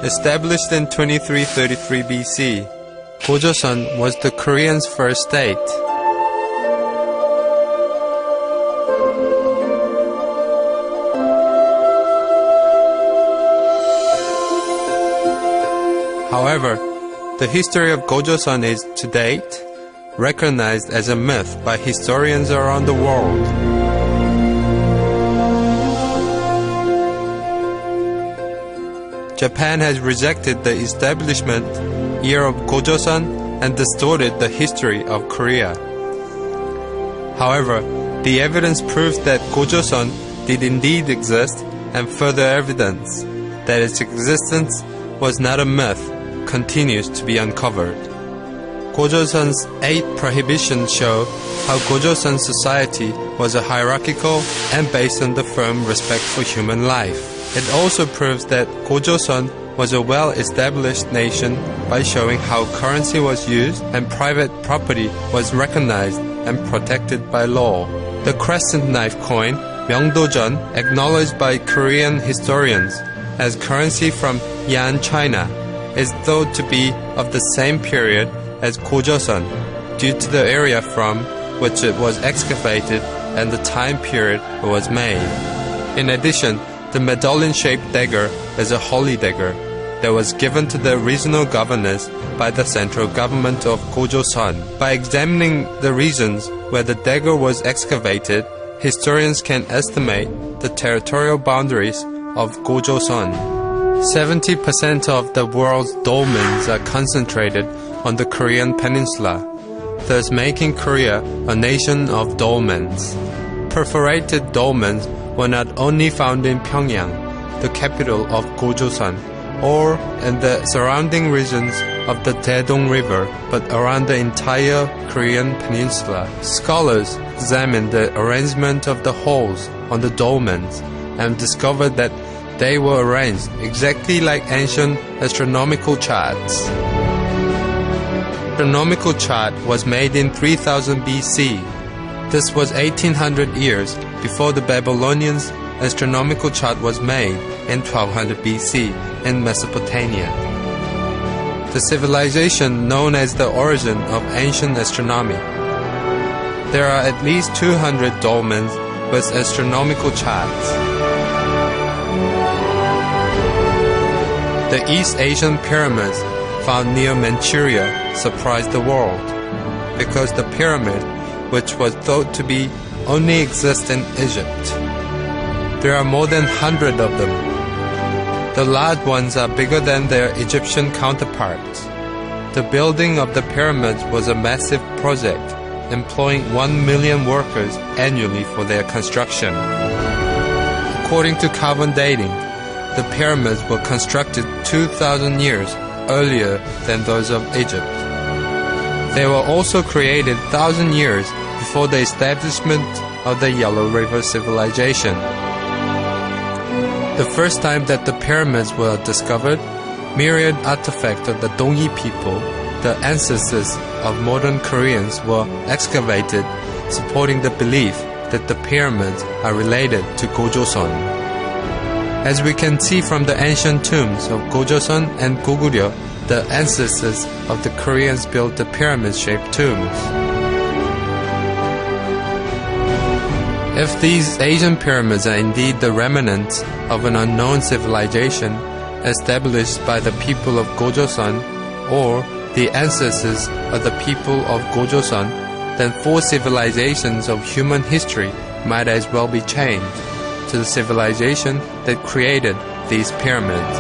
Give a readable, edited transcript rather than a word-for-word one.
Established in 2333 BC, Gojoseon was the Koreans' first state. However, the history of Gojoseon is, to date, recognized as a myth by historians around the world. Japan has rejected the establishment year of Gojoseon and distorted the history of Korea. However, the evidence proves that Gojoseon did indeed exist, and further evidence that its existence was not a myth continues to be uncovered. Gojoseon's 8 prohibitions show how Gojoseon society was a hierarchical and based on the firm respect for human life. It also proves that Gojoseon was a well-established nation by showing how currency was used and private property was recognized and protected by law. The crescent knife coin, Myeongdojeon, acknowledged by Korean historians as currency from Yan, China, is thought to be of the same period as Gojoseon due to the area from which it was excavated and the time period it was made. In addition, the medallion-shaped dagger is a holy dagger that was given to the regional governors by the central government of Gojoseon. By examining the regions where the dagger was excavated, historians can estimate the territorial boundaries of Gojoseon. 70% of the world's dolmens are concentrated on the Korean peninsula, thus making Korea a nation of dolmens. Perforated dolmens were not only found in Pyongyang, the capital of Gojoseon, or in the surrounding regions of the Daedong River, but around the entire Korean peninsula. Scholars examined the arrangement of the holes on the dolmens and discovered that they were arranged exactly like ancient astronomical charts. The astronomical chart was made in 3000 BC. This was 1800 years before the Babylonians' astronomical chart was made in 1200 BC in Mesopotamia. The civilization known as the origin of ancient astronomy. There are at least 200 dolmens with astronomical charts. The East Asian pyramids found near Manchuria surprised the world, because the pyramid, which was thought to be only exist in Egypt. There are more than 100 of them. The large ones are bigger than their Egyptian counterparts. The building of the pyramids was a massive project, employing 1 million workers annually for their construction. According to carbon dating, the pyramids were constructed 2,000 years earlier than those of Egypt. They were also created 1,000 years before the establishment of the Yellow River civilization. The first time that the pyramids were discovered, myriad artifacts of the Dongyi people, the ancestors of modern Koreans, were excavated, supporting the belief that the pyramids are related to Gojoseon. As we can see from the ancient tombs of Gojoseon and Goguryeo, the ancestors of the Koreans built the pyramid-shaped tombs. If these Asian pyramids are indeed the remnants of an unknown civilization established by the people of Gojoseon, or the ancestors of the people of Gojoseon, then 4 civilizations of human history might as well be chained to the civilization that created these pyramids.